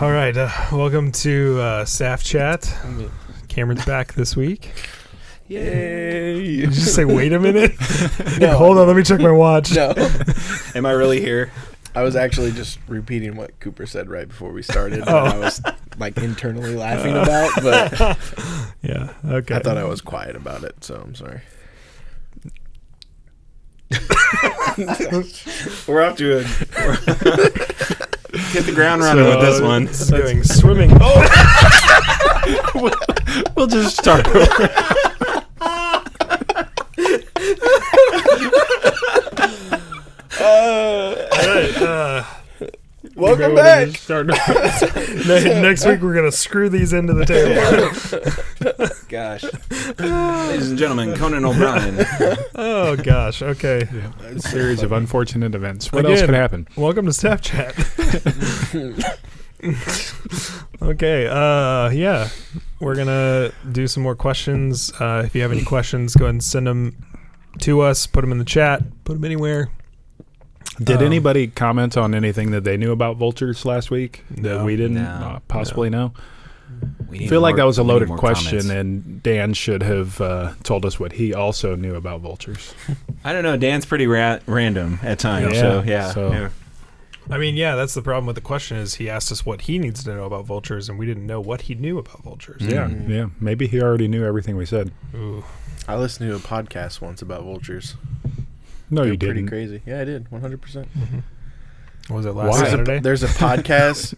All right, welcome to Staff Chat. Cameron's back this week. Yay! Did you just say, wait a minute? No. Hold on, let me check my watch. No. Am I really here? I was actually just repeating what Cooper said right before we started. Oh. That I was like internally laughing about, but Yeah, okay. I thought I was quiet about it, so I'm sorry. We're off to a hit the ground running with this one. Doing swimming. We'll just start over. Welcome back. Next week we're gonna screw these into the table. Gosh, ladies and gentlemen, Conan O'Brien. Oh gosh. Okay. A series of unfortunate events. What Again, else could happen? Welcome to Staff Chat. Okay. Yeah, we're gonna do some more questions. If you have any questions, go ahead and send them to us. Put them in the chat. Put them anywhere. Did anybody comment on anything that they knew about vultures last week that we didn't possibly know? I feel like that was a loaded question, comments. And Dan should have told us what he also knew about vultures. I don't know. Dan's pretty random at times. Yeah. I mean, yeah, that's the problem with the question is he asked us what he needs to know about vultures, and we didn't know what he knew about vultures. Yeah. Maybe he already knew everything we said. Ooh. I listened to a podcast once about vultures. No, you Pretty didn't. crazy. Yeah, I did. 100%. Mm-hmm. Was it last Saturday? There's a podcast.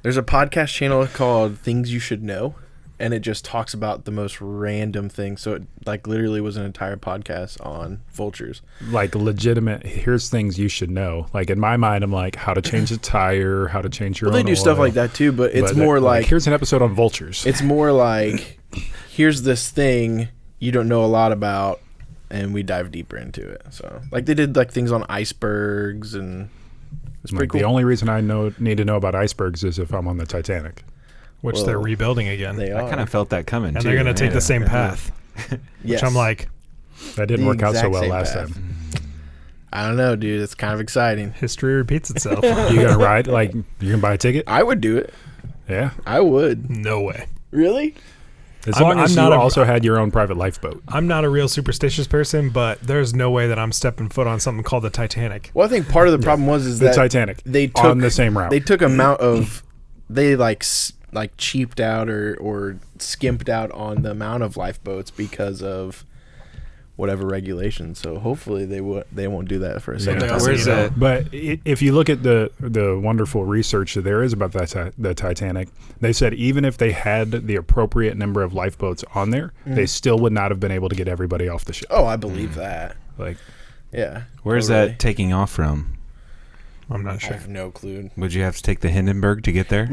There's a podcast channel called Things You Should Know, and it just talks about the most random things. So it like literally was an entire podcast on vultures. Like legitimate. Here's things you should know. Like in my mind, I'm like how to change a tire, how to change your. Well, own they do stuff oil. like that too, but it's more like here's an episode on vultures. It's more like here's this thing you don't know a lot about, and we dive deeper into it. So like they did like things on icebergs, and it's pretty cool. The only reason I need to know about icebergs is if I'm on the Titanic, which they're rebuilding again. They I are. kind of felt that coming, and too. they're going to take the same path. Yes. Which I'm like, that didn't The work out so exact well same last path. time. I don't know, dude. It's kind of exciting. history repeats itself. You gonna ride? Like you can buy a ticket? I would do it. Yeah. I would. No way. Really? As long as you not also had your own private lifeboat. I'm not a real superstitious person, but there's no way that I'm stepping foot on something called the Titanic. Well, I think part of the problem was The that Titanic. they took on the same route. They took amount of they like cheaped out or skimped out on the amount of lifeboats because of whatever regulations. So hopefully they won't do that for a second. Yeah. Where's that? But if you look at the wonderful research that there is about the Titanic, they said even if they had the appropriate number of lifeboats on there, they still would not have been able to get everybody off the ship. Oh, I believe that. Like, Yeah. Where's totally. that taking off from? I'm not I sure. have no clue. Would you have to take the Hindenburg to get there?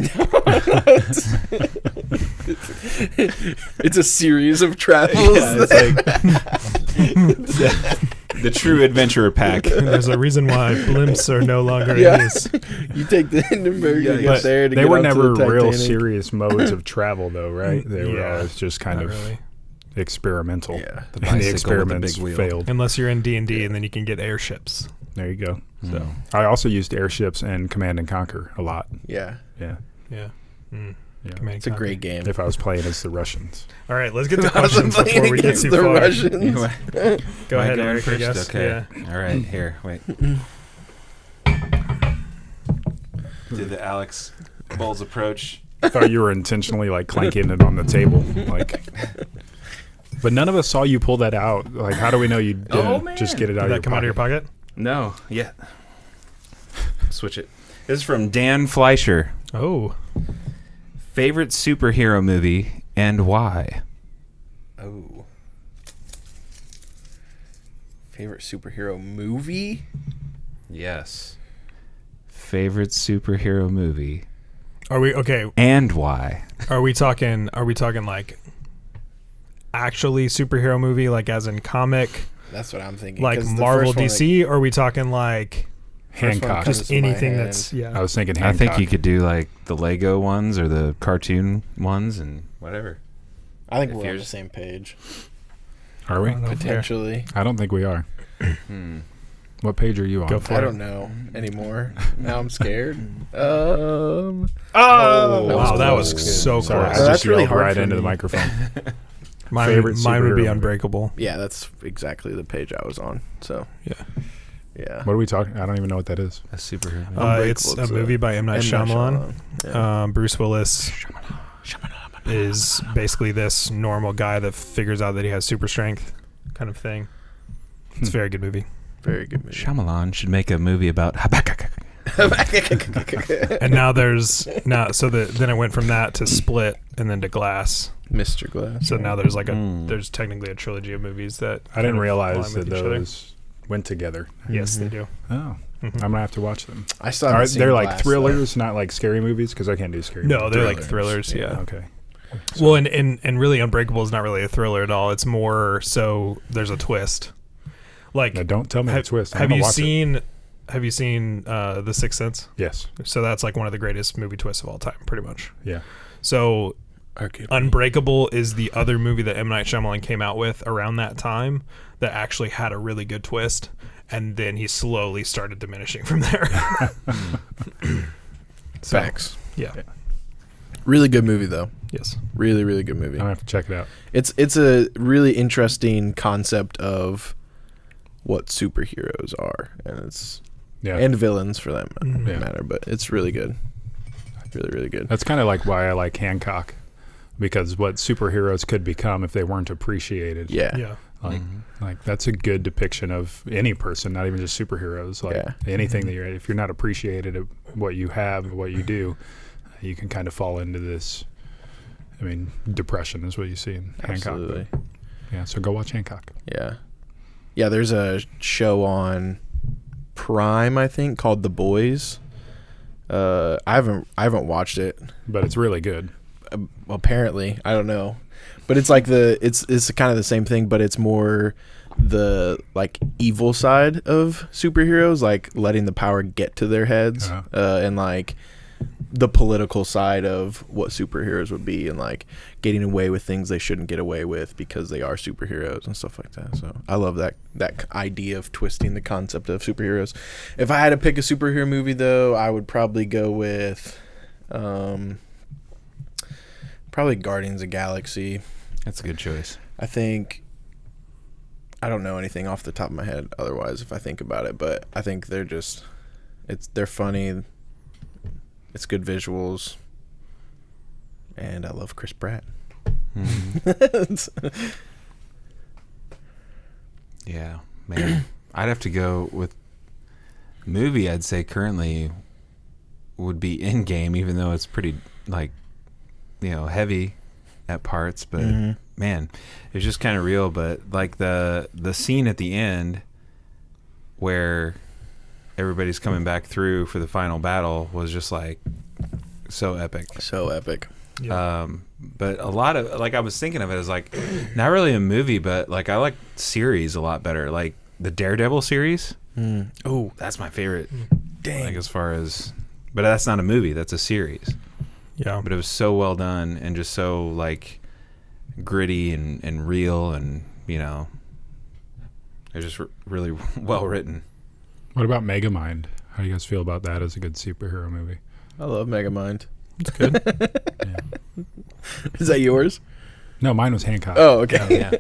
It's a series of travels. It's like the true adventurer pack. There's a reason why blimps are no longer Yeah. in use. You take the Hindenburg to but get there to they get were onto never the real Titanic. serious modes of travel, though, right? They were Yeah. always just kind Not of really. experimental. Yeah. The And the bicycle with the experiments big wheel. failed. Unless you're in D&D, and then you can get airships. There you go. So I also used airships and Command and Conquer a lot. Yeah. Yeah. yeah. Mm. Yeah. Command It's a Conquer. great game. If I was playing as the Russians. All right, let's get to I was questions playing before we get against too the far. Russians. Go Am I ahead, going Eric. I first? guess. Okay. Yeah. All right. Here. Wait. Did the Alex Bowles approach? I thought you were intentionally like clanking it on the table. Like, but none of us saw you pull that out. Like, how do we know you didn't man. just get it Did out that of your come out of your pocket? No. Yeah. Switch it. This is from Dan Fleischer. Oh. Favorite superhero movie and why? Oh. Favorite superhero movie? Yes. Favorite superhero movie Are we okay? and why? Are we talking like actually superhero movie, like as in comic, That's what I'm thinking. like 'cause the Marvel, first one DC? Or are we talking like Hancock. comes just to my anything head. that's I was thinking I Hancock. think you could do like the Lego ones or the cartoon ones and whatever. I think if we're on you're- the same page. Are we? I don't know. Potentially. I don't think we are. Hmm. What page are you on? Go for I it. don't know anymore. Now I'm scared. Wow, that was so close. Sorry, I That's just really yelled hard right for into the me. microphone. Mine would be superhero Unbreakable. Yeah, that's exactly the page I was on. So yeah. What are we talking? I don't even know what that is. A superhero. It's a movie by M. Night Shyamalan. Yeah. Bruce Willis is basically this normal guy that figures out that he has super strength kind of thing. It's a very good movie. Very good movie. Shyamalan should make a movie about Habakkuk. And now then it went from that to Split and then to Glass. Mr. Glass. So now there's there's technically a trilogy of movies that I didn't realize align that with each other. those went together. Yes, they do. Oh, I'm gonna have to watch them. I still haven't seen They're Glass, like thrillers, not like scary movies, because I can't do scary. No, movies. they're like thrillers. Yeah. Okay. Well, and really, Unbreakable is not really a thriller at all. It's more so there's a twist. Like, Now, don't tell me the twist. Have you seen The Sixth Sense? Yes. So that's like one of the greatest movie twists of all time, pretty much. Yeah. So Unbreakable is the other movie that M. Night Shyamalan came out with around that time that actually had a really good twist, and then he slowly started diminishing from there. Facts. Yeah. Really good movie though. Yes. Really, really good movie. I'll have to check it out. It's a really interesting concept of what superheroes are, and villains for that matter. But it's really good. Really, really good. That's kind of like why I like Hancock, because what superheroes could become if they weren't appreciated. Yeah. Yeah. Like that's a good depiction of any person, not even just superheroes. Like anything that if you're not appreciated at what you have, what you do, you can kind of fall into this. I mean, depression is what you see in Absolutely. Hancock. Yeah, so go watch Hancock. Yeah. Yeah, there's a show on Prime, I think, called The Boys. I haven't watched it, But it's really good. Apparently. I don't know. But it's like it's kind of the same thing, but it's more the like evil side of superheroes, like letting the power get to their heads, and like the political side of what superheroes would be, and like getting away with things they shouldn't get away with because they are superheroes and stuff like that. So I love that idea of twisting the concept of superheroes. If I had to pick a superhero movie though, I would probably go with probably Guardians of the Galaxy. That's a good choice. I think I don't know anything off the top of my head otherwise if I think about it, but I think they're funny. It's good visuals, and I love Chris Pratt. Yeah, man. I'd have to go with movie. I'd say currently would be Endgame, even though it's pretty heavy at parts. But man, it's just kind of real. But like the scene at the end where everybody's coming back through for the final battle was just like so epic. So epic. Yeah. But a lot of I was thinking of it as like not really a movie, but like I like series a lot better. Like the Daredevil series. Oh, that's my favorite. Dang. Like as far as, but that's not a movie. That's a series. Yeah. But it was so well done and just so like gritty and real, and it was just really well written. What about Megamind? How do you guys feel about that as a good superhero movie? I love Megamind. It's good. Yeah. Is that yours? No, mine was Hancock. Oh, okay. Yeah.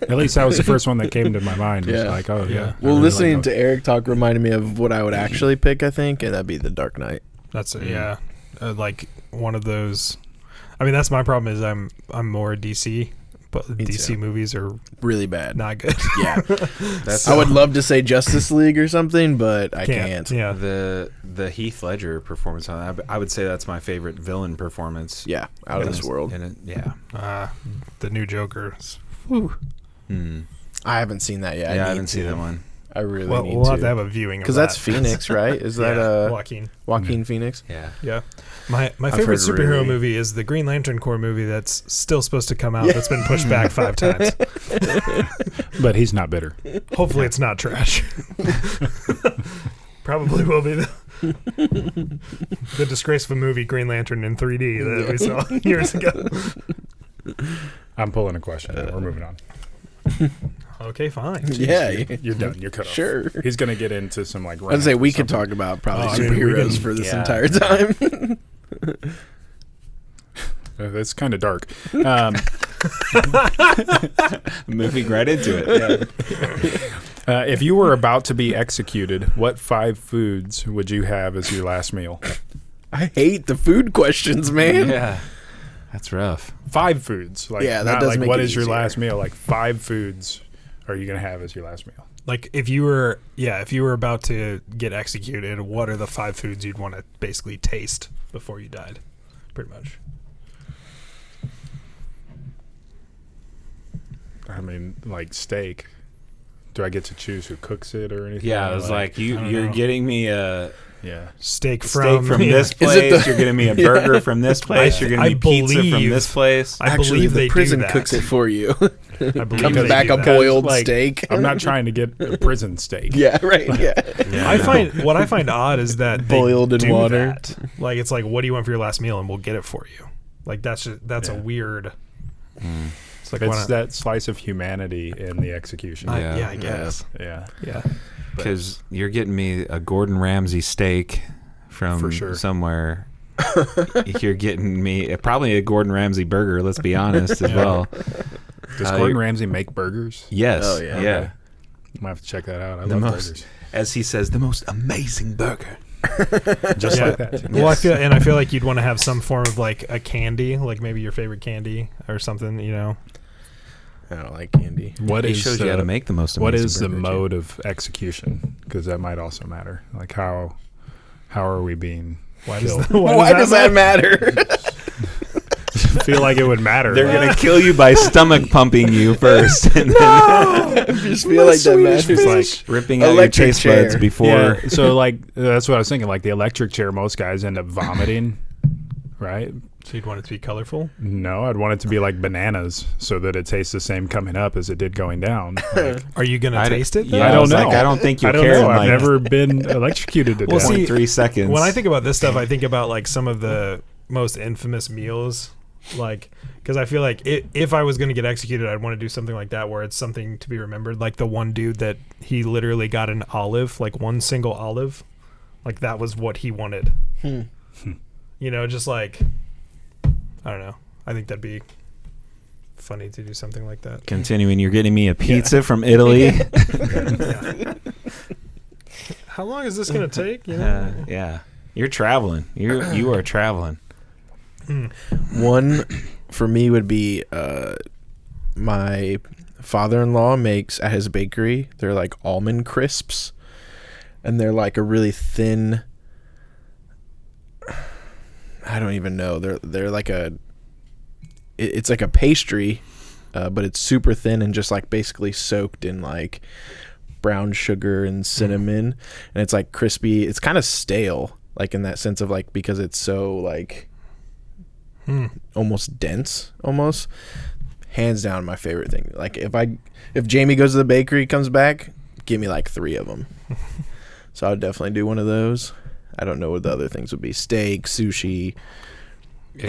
At least that was the first one that came to my mind. It's Yeah. like, oh, yeah. Well, listening to Eric talk reminded me of what I would actually pick, I think, and that'd be The Dark Knight. That's like one of those. I mean, that's my problem is I'm more DC, but Me DC too. movies are Really bad. not good. Yeah. I would love to say Justice League or something, but I can't. Yeah. The Heath Ledger performance on that, I would say that's my favorite villain performance. Yeah, out of this world. Yeah. The new Joker. I haven't seen that yet. I haven't seen that one. I really Well, need to. we'll have to have a viewing of because that. that's Phoenix, right? Is that Joaquin Phoenix? Yeah. Yeah. My favorite heard superhero really- movie is the Green Lantern Corps movie that's still supposed to come out. That's been pushed back 5 times. But he's not bitter. Hopefully it's not trash. Probably will be the disgraceful movie Green Lantern in 3D that we saw years ago. I'm pulling a question. We're moving on. Okay, fine. Yeah, you're done. You're cut off. Sure. He's gonna get into some like. I'd say we could talk about probably superheroes for this entire time. That's kind of dark. Moving right into it. Yeah. If you were about to be executed, what 5 foods would you have as your last meal? I hate the food questions, man. Yeah. That's rough. 5 foods. Like, yeah, that not does like make what it is your easier. last meal? Like 5 foods are you going to have as your last meal? Like if you were about to get executed, what are the 5 foods you'd want to basically taste before you died? Pretty much. I mean, like steak. Do I get to choose who cooks it or anything? Yeah, I was like you're getting me a steak from from this place. You're getting me a burger from this place. You're getting me pizza from this place. I Actually, believe the they prison do that. cooks it for you. I believe Comes they back do a that. boiled Like, steak. I'm not trying to get a prison steak. Yeah, right. Yeah. I find odd is that they Boiled in do water. that. Like it's like, what do you want for your last meal, and we'll get it for you. Like that's a weird. It's like It's that slice of humanity in the execution. I guess. Yeah. Because you're getting me a Gordon Ramsay steak from For sure. somewhere. You're getting me probably a Gordon Ramsay burger, let's be honest, as well. Does Gordon Ramsay make burgers? Yes. Oh, yeah. Yeah. Okay. I might have to check that out. I love burgers. As he says, the most amazing burger. Just like that. Well, I feel like you'd want to have some form of like a candy, like maybe your favorite candy or something, you know. I don't like candy. He shows you how to make the most amazing What is the burger, mode of execution? Because that might also matter. Like how are we being killed? Why does that matter? I feel like it would matter. They're going to kill you by stomach pumping you first. And I just feel like that matters. like ripping out your Electric taste chair. buds before. Yeah, so like that's what I was thinking. Like the electric chair, most guys end up vomiting, right? So you'd want it to be colorful? No, I'd want it to be like bananas, so that it tastes the same coming up as it did going down. Like, Are you gonna taste it? Yeah, I don't know. I don't think you'll I don't care. know. in, I've like, never been electrocuted to Well, death. see, 0.3 seconds. When I think about this stuff, I think about like some of the most infamous meals, like because I feel like if I was going to get executed, I'd want to do something like that where it's something to be remembered, like the one dude that he literally got an olive, like one single olive, like that was what he wanted. You know, just like I don't know. I think that'd be funny to do something like that. Continuing, you're getting me a pizza from Italy. How long is this going to take? You know? Yeah, you're traveling. You are traveling. One for me would be my father-in-law makes at his bakery. They're like almond crisps, and they're like a really thin. I don't even know. They're like it's like a pastry, but it's super thin and just like basically soaked in like brown sugar and cinnamon, and it's like crispy. It's kind of stale, like in that sense of like because it's so like almost dense, almost. Hands down, my favorite thing. Like if Jamie goes to the bakery, comes back, give me like 3 of them. So I would definitely do one of those. I don't know what the other things would be. Steak, sushi.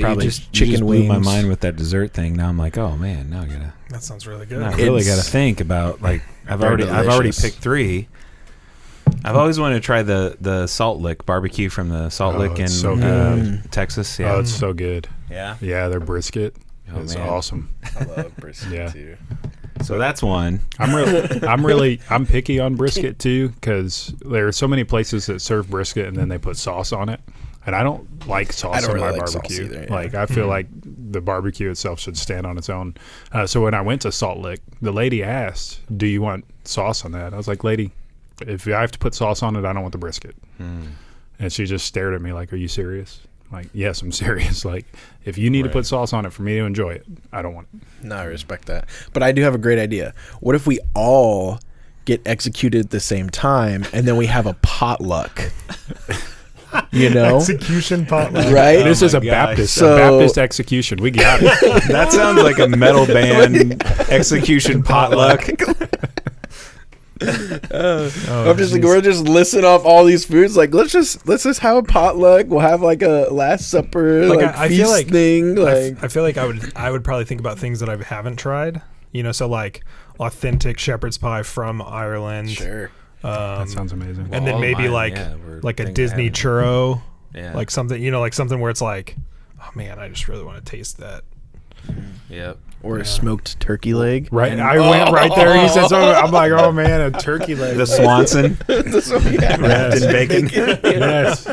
Probably chicken blew wings. my mind with that dessert thing. Now I'm like, oh man, now I gotta. That sounds really good. I really gotta think about like I've already delicious. picked 3. I've always wanted to try the Salt Lick barbecue from the Salt Lick in it's so good. Texas. Yeah, Oh, it's so good. yeah. Yeah, their brisket is man. awesome. I love brisket Yeah. too. So that's one. I'm picky on brisket too because there are so many places that serve brisket and then they put sauce on it, and I don't like sauce I don't on really my like sauce barbecue. either, yeah. Like I feel like the barbecue itself should stand on its own. So when I went to Salt Lick, the lady asked, "Do you want sauce on that?" I was like, "Lady, if I have to put sauce on it, I don't want the brisket." And she just stared at me like, "Are you serious?" I'm like, yes, I'm serious. Like, if you need to put sauce on it for me to enjoy it, I don't want it. No, I respect that. But I do have a great idea. What if we all get executed at the same time and then we have a potluck? You know? Execution potluck. Right? This is a gosh. Baptist execution. We got it. That sounds like a metal band execution potluck. I'm just like, we're just listing off all these foods. Like, let's just have a potluck. We'll have like a Last Supper, Like, like I feast feel like thing. Like, I feel like I would probably think about things that I haven't tried. so like authentic shepherd's pie from Ireland. Sure. That sounds amazing. And then maybe like a Disney churro, like something, like something where it's like, oh man, I just really want to taste that. Yep. Or a smoked turkey leg. Right. I went right there. He said something. I'm like, oh man, a turkey leg. The Swanson. Wrapped in bacon. Yes.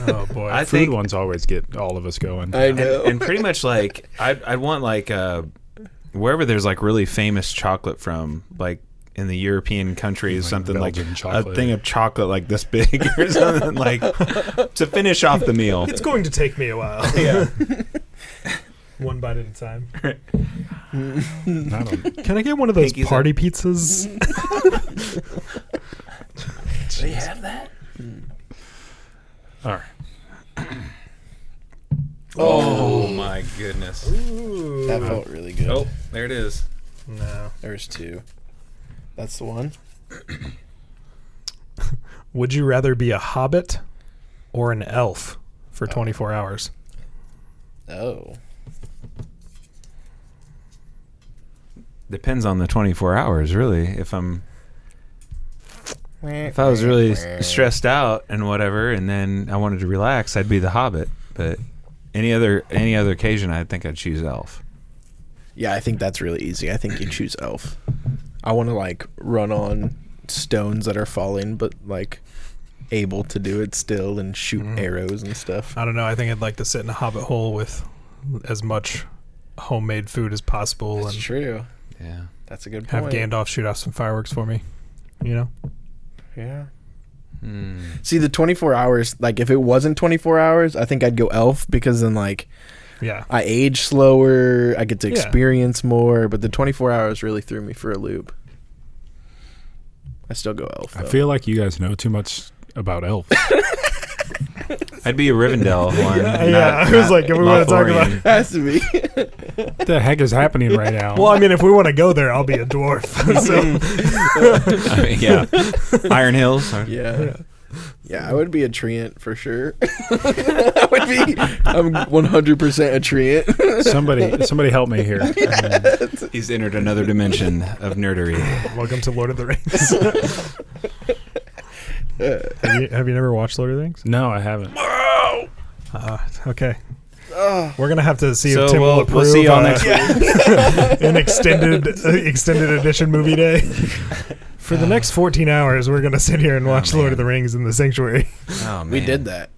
Oh boy. I Food think ones always get all of us going. I know. and pretty much like I'd want like wherever there's like really famous chocolate from, like in the European countries, like something Belgian like chocolate. a thing of chocolate like this big or something, like to finish off the meal. It's going to take me a while. Yeah. One bite at a time. Can I get one of those Pinkies party pizzas? They have that. All right. Oh my goodness. Ooh. That felt really good. Oh, there it is. No. There's two. That's the one. Would you rather be a hobbit or an elf for 24 hours? Oh. Depends on the 24 hours, really. If I was really stressed out and whatever, and then I wanted to relax, I'd be the Hobbit. But any other occasion, I think I'd choose Elf. Yeah, I think that's really easy. I think you choose elf. I want to like run on stones that are falling, but like able to do it still and shoot arrows and stuff. I don't know. I think I'd like to sit in a hobbit hole with as much homemade food as possible. That's and true. Yeah. That's a good have point. Gandalf shoot off some fireworks for me. Yeah. Hmm. See, the 24 hours, like if it wasn't 24 hours, I think I'd go elf because then like Yeah. I age slower, I get to experience more, but the 24 hours really threw me for a loop. I still go elf, though. I feel like you guys know too much about elves. I'd be a Rivendell one. Yeah, I was like, if we want to talk about It has to be. What the heck is happening right now? Well, I mean, if we want to go there, I'll be a dwarf. I mean, yeah. Iron Hills. Yeah. Yeah, I would be a treant for sure. I'm 100% a treant. Somebody help me here. He's entered another dimension of nerdery. Welcome to Lord of the Rings. Have you never watched Lord of the Rings? No, I haven't. Okay. We're gonna have to see So if Tim will approve. we'll see y'all next week. An extended edition movie day. For the next 14 hours, we're gonna sit here and watch Lord of the Rings in the Sanctuary. Oh, man. We did that.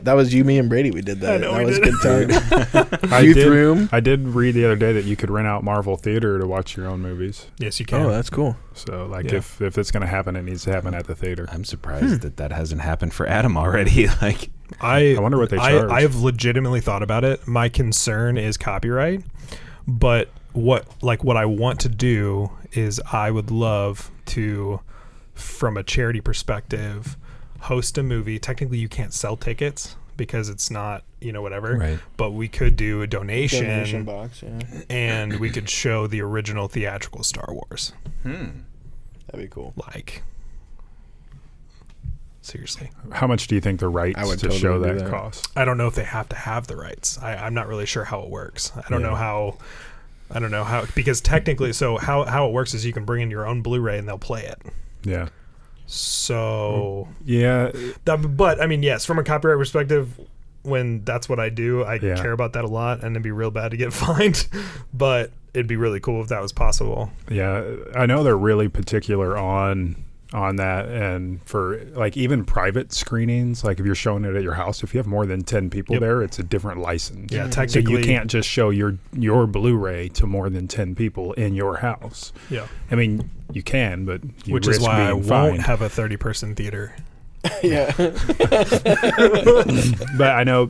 That was you, me, and Brady. We did that. I know That we was a did. good time. I room. I did read the other day that you could rent out Marvel Theater to watch your own movies. Yes, you can. Oh, that's cool. So, like, Yeah. if it's going to happen, it needs to happen at the theater. I'm surprised that hasn't happened for Adam already. Like, I wonder what they charge. I've legitimately thought about it. My concern is copyright, but what I want to do is I would love to, from a charity perspective, host a movie. Technically, you can't sell tickets because it's not, whatever. Right. But we could do a donation box, yeah. and we could show the original theatrical Star Wars. That'd be cool. Like, seriously. How much do you think the rights I would to totally show do that that. cost? I don't know if they have to have the rights. I'm not really sure how it works. I don't know how, because technically, so how it works is you can bring in your own Blu-ray and they'll play it. Yeah. So, Yeah. but I mean, yes, from a copyright perspective, when that's what I do, I Yeah. care about that a lot, and it'd be real bad to get fined, but it'd be really cool if that was possible. Yeah. I know they're really particular on that, and for like even private screenings, like if you're showing it at your house, if you have more than 10 people there, it's a different license. Yeah, So technically, you can't just show your Blu-ray to more than 10 people in your house. Yeah, I mean, you can, but you which is risk why I being won't fined. have a 30-person theater. Yeah. But I know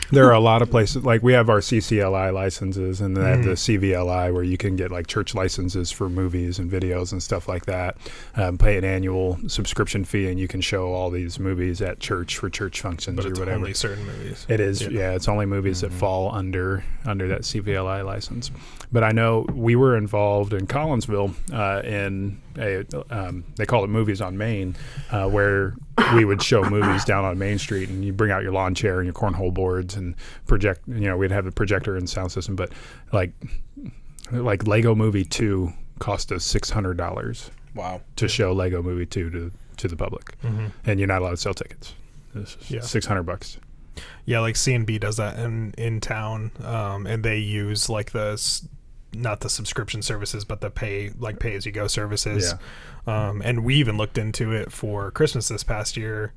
there are a lot of places, like we have our CCLI licenses, and they have the CVLI where you can get like church licenses for movies and videos and stuff like that. Pay an annual subscription fee, and you can show all these movies at church for church functions But or it's whatever. only certain movies. It is, yeah. It's only movies that fall under that CVLI license. But I know we were involved in Collinsville in a they call it Movies on Main, where we would show movies down on Main Street, and you bring out your lawn chair and your cornhole boards and project. We'd have the projector and sound system, but like like Lego Movie 2 cost us $600. Wow. To show Lego Movie 2 to the public, and you're not allowed to sell tickets. This is $600. Yeah, like C&B does that in town, and they use like not the subscription services, but the pay as you go services. Yeah. And we even looked into it for Christmas this past year,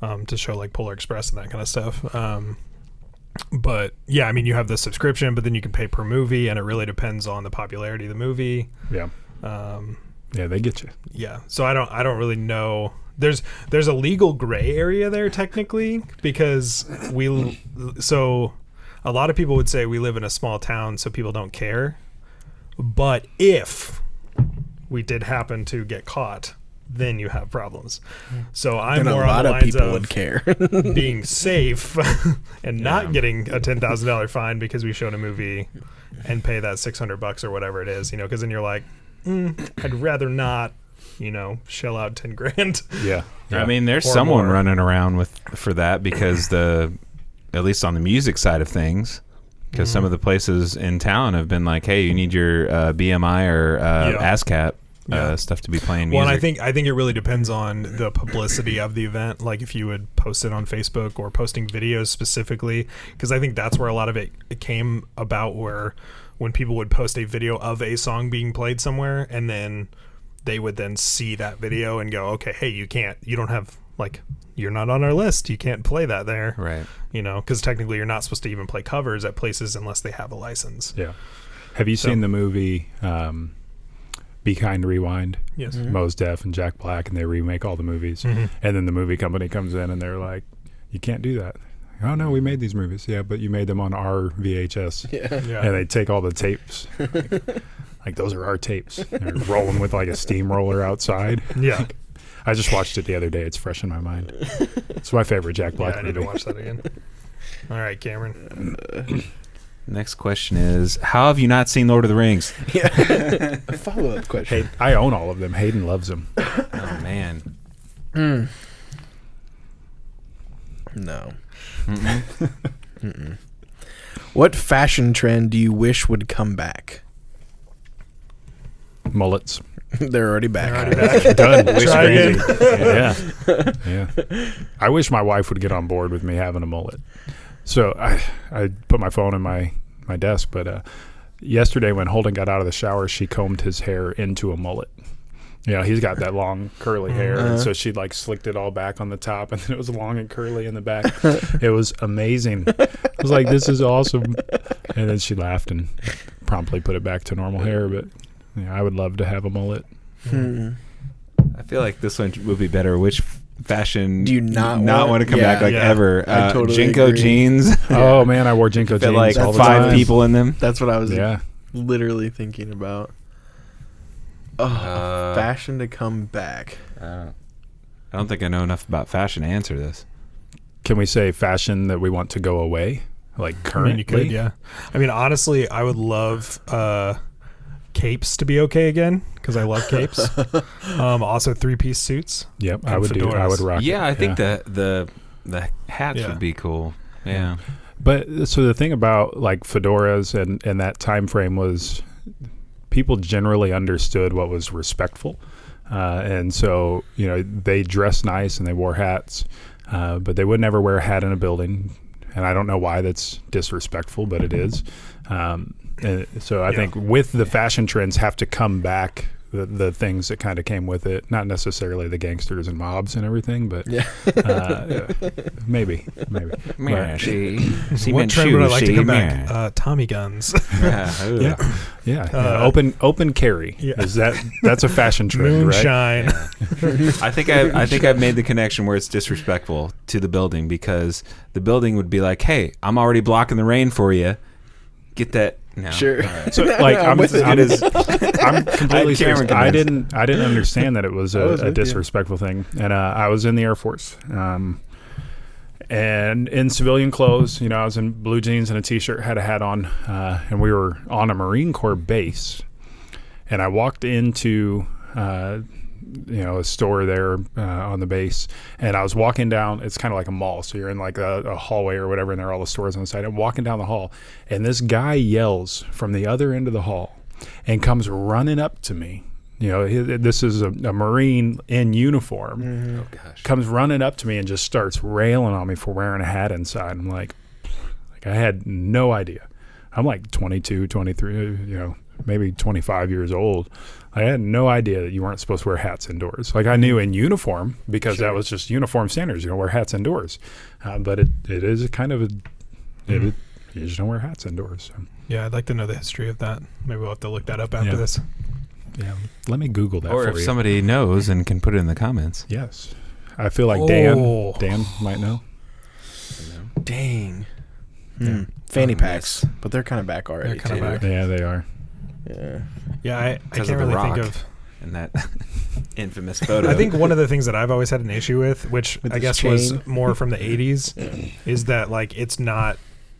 to show like Polar Express and that kind of stuff. But yeah, I mean, you have the subscription, but then you can pay per movie, and it really depends on the popularity of the movie. Yeah. Yeah, they get you. Yeah. So I don't really know. There's a legal gray area there technically, because so a lot of people would say we live in a small town, so people don't care. But if we did happen to get caught, then you have problems. So I'm more on the lines of would care. being safe and not getting a $10,000 fine because we showed a movie, and pay that $600 or whatever it is, because then you're like, I'd rather not, shell out 10 grand. Yeah. I mean, there's someone running around for that, because at least on the music side of things, because some of the places in town have been like, hey, you need your BMI or ASCAP stuff to be playing music. Well, and I think it really depends on the publicity of the event. Like if you would post it on Facebook or posting videos specifically, because I think that's where a lot of it came about, where when people would post a video of a song being played somewhere, and then they would then see that video and go, okay, hey, you don't have, like, you're not on our list, you can't play that there. Right. Because technically you're not supposed to even play covers at places unless they have a license. Yeah. Have you seen the movie Be Kind, Rewind? Yes. Mos Def and Jack Black, and they remake all the movies. And then the movie company comes in and they're like, you can't do that. Oh, no, we made these movies. Yeah, but you made them on our VHS. Yeah. And they take all the tapes. Like those are our tapes. They're rolling with like a steamroller outside. Yeah. I just watched it the other day. It's fresh in my mind. It's my favorite Jack Black movie. I need to watch that again. All right, Cameron. Next question is, how have you not seen Lord of the Rings? Yeah. A follow-up question. Hey, I own all of them. Hayden loves them. Oh, man. No. What fashion trend do you wish would come back? Mullets. They're already back. Done. Wish Try crazy. Yeah. I wish my wife would get on board with me having a mullet. So I put my phone in my desk, but yesterday when Holden got out of the shower, she combed his hair into a mullet. He's got that long curly hair, and so she like slicked it all back on the top, and then it was long and curly in the back. It was amazing. I was like, this is awesome. And then she laughed and promptly put it back to normal hair, but I would love to have a mullet. I feel like this one would be better. Which fashion do you not want to come back ever? I totally Jinko agree. jeans. Oh man, I wore Jinko jeans like all the 5 time. people in them. That's what I was literally thinking about. Fashion to come back. I don't think I know enough about fashion to answer this. Can we say fashion that we want to go away? Like currently? I mean, you could, yeah. I mean, honestly, I would love capes to be okay again, because I love capes. Also 3-piece suits. Yep, I would fedoras. I would rock. Yeah, I think the hats would be cool. Yeah. But so the thing about like fedoras and that time frame was people generally understood what was respectful. And so, they dressed nice and they wore hats, but they would never wear a hat in a building. And I don't know why that's disrespectful, but it is. And so I think with the fashion trends have to come back, the things that kind of came with it, not necessarily the gangsters and mobs and everything, but maybe. What trend would I like to come back? Tommy guns. Open carry. Yeah. That's a fashion trend, Moonshine. Right? Yeah. I think I've made the connection where it's disrespectful to the building, because the building would be like, hey, I'm already blocking the rain for you. Get that. No. Sure. Right. So like I'm completely serious. I didn't understand that it was a disrespectful thing. And I was in the Air Force. And in civilian clothes, I was in blue jeans and a t-shirt, had a hat on, and we were on a Marine Corps base. And I walked into a store there on the base, and I was walking down. It's kind of like a mall, so you're in like a hallway or whatever, and there are all the stores on the side. I'm walking down the hall, and this guy yells from the other end of the hall, and comes running up to me. This is a Marine in uniform. Mm-hmm. Oh gosh. Comes running up to me and just starts railing on me for wearing a hat inside. I'm like I had no idea. I'm like 22, 23, maybe 25 years old. I had no idea that you weren't supposed to wear hats indoors. Like I knew in uniform because that was just uniform standards. You don't wear hats indoors. But it is a kind of you just don't wear hats indoors. So. Yeah, I'd like to know the history of that. Maybe we'll have to look that up after this. Yeah, let me Google that or for if you. somebody knows and can put it in the comments. Yes. I feel like Dan might know. Dang. Yeah. Fanny packs, but they're kind of back already, They're kinda too. back. Yeah, they are. Yeah. Yeah, I Because can't of the really think rock. of... And that infamous photo. I think one of the things that I've always had an issue with, which With I his guess was chain. more from the 80s, is that like it's not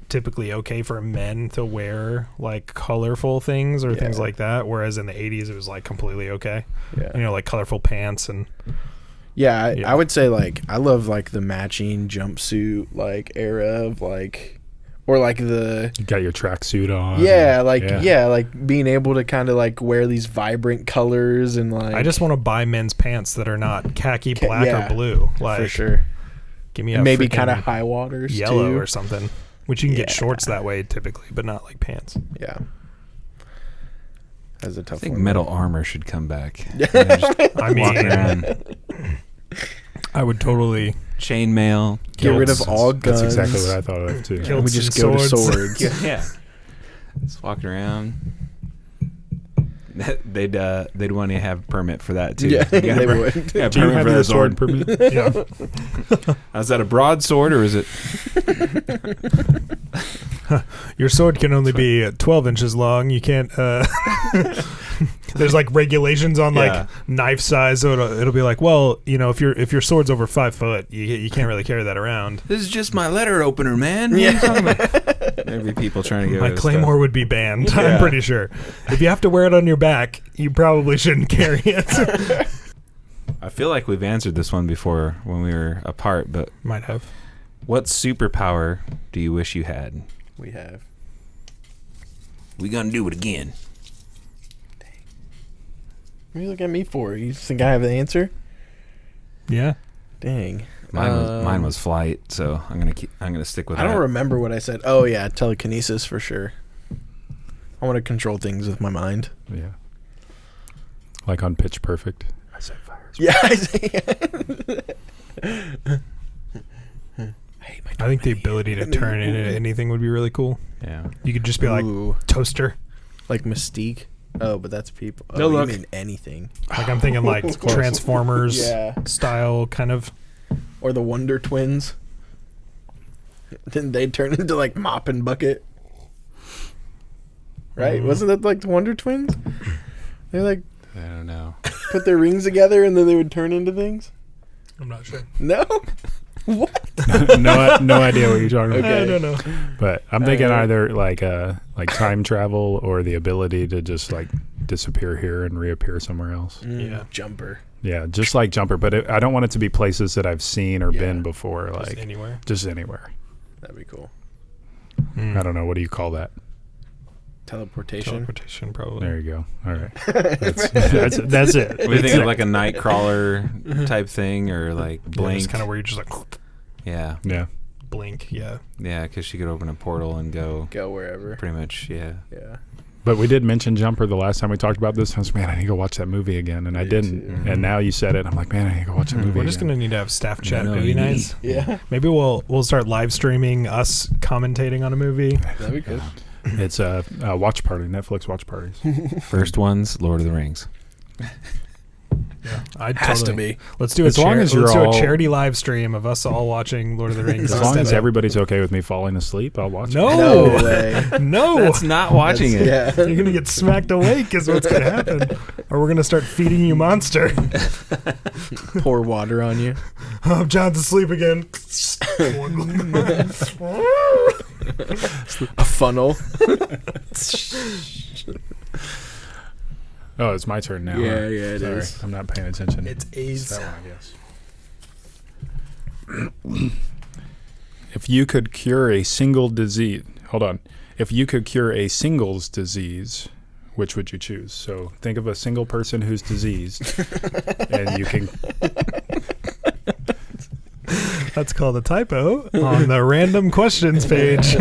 typically okay for men to wear like colorful things or things like that, whereas in the 80s it was like completely okay. Yeah. Like colorful pants and Yeah, I would say like I love like the matching jumpsuit like era of like, or like the You got your tracksuit on. like being able to kind of like wear these vibrant colors and like I just want to buy men's pants that are not khaki, black, or blue. Like for sure. give me a Maybe freaking kind of high waters yellow too. or something, which you can get Yeah. shorts that way typically, but not like pants. Yeah. That's a I tough think one. metal armor should come back. Just I walking mean, around. I would totally Chainmail. Get rid of Kilts. all guns. That's exactly what I thought of too. Kilts We just and go to swords. swords. Yeah. Just walking around. They'd want to have a permit for that too. Yeah, You gotta they bring- would. Yeah, Do you permit have for your the sword sword. permit? Yeah. Is that a broadsword or is it? Your sword can only be 12 inches long. You can't. There's like regulations on Yeah. like knife size, so it'll be like, well, if your sword's over 5 foot, you can't really carry that around. This is just my letter opener, man. What are you talking about? There'd be people trying to get My away with claymore would be banned. I'm Yeah. pretty sure. If you have to wear it on your back, you probably shouldn't carry it. stuff. I feel like we've answered this one before when we were apart, but Might have. what superpower do you wish you had? We have. We gonna do it again. What are you looking at me for? You think I have the answer? Yeah. Dang. Mine was flight, so I'm gonna stick with I that. don't remember what I said. Oh yeah, telekinesis for sure. I want to control things with my mind. Yeah. Like on Pitch Perfect. I said fire. Yeah. I think the ability to turn into anything would be really cool. Yeah. You could just be like Ooh, toaster. like Mystique. Oh, but that's people. Oh, No, you look. mean anything. Like I'm thinking like Transformers Yeah. style kind of. Or the Wonder Twins. Then they turn into like Mop and Bucket. Right? Wasn't that like the Wonder Twins? They like I don't know. put their rings together and then they would turn into things? I'm not sure. No? What? no idea what you're talking about. Okay. I don't know. But I'm thinking either like time travel or the ability to just like disappear here and reappear somewhere else. Yeah. Jumper. Yeah, just like Jumper, but I don't want it to be places that I've seen or Yeah. been before. Just Like anywhere. just anywhere. That'd be cool. I don't know. What do you call that? Teleportation. Teleportation, probably. There you go. All right. That's it. What do you think of like a night crawler type thing or like Yeah, blink? it's kind of where you just like Yeah. Yeah. blink. Yeah. Yeah, because she could open a portal and go Go wherever. pretty much, yeah. Yeah. But we did mention Jumper the last time we talked about this. I was, man, I need to go watch that movie again, and I Me didn't. too. And now you said it, I'm like, man, I need to go watch that movie. We're just again. gonna need to have staff chat No, movie you need- nights. Yeah. Maybe we'll start live streaming us commentating on a movie. That'd be good. It's a watch party, Netflix watch parties. First one's Lord of the Rings. Yeah, I'd Has totally. to be. Let's do As long as you're let's do all- a charity live stream of us all watching Lord of the Rings. As long as instead. everybody's okay with me falling asleep, I'll watch it. No, No way. no, That's not watching it. Yeah. you're gonna get smacked awake. Is what's gonna happen, or we're gonna start feeding you monster. Pour water on you. Oh, John's asleep again. A funnel. Oh, it's my turn now. Yeah, huh? yeah, it Sorry, is. I'm not paying attention. It's AIDS. that one, I guess. If you could cure a single disease, hold on. If you could cure a singles disease, which would you choose? So think of a single person who's diseased, and you can. That's called a typo on the random questions page.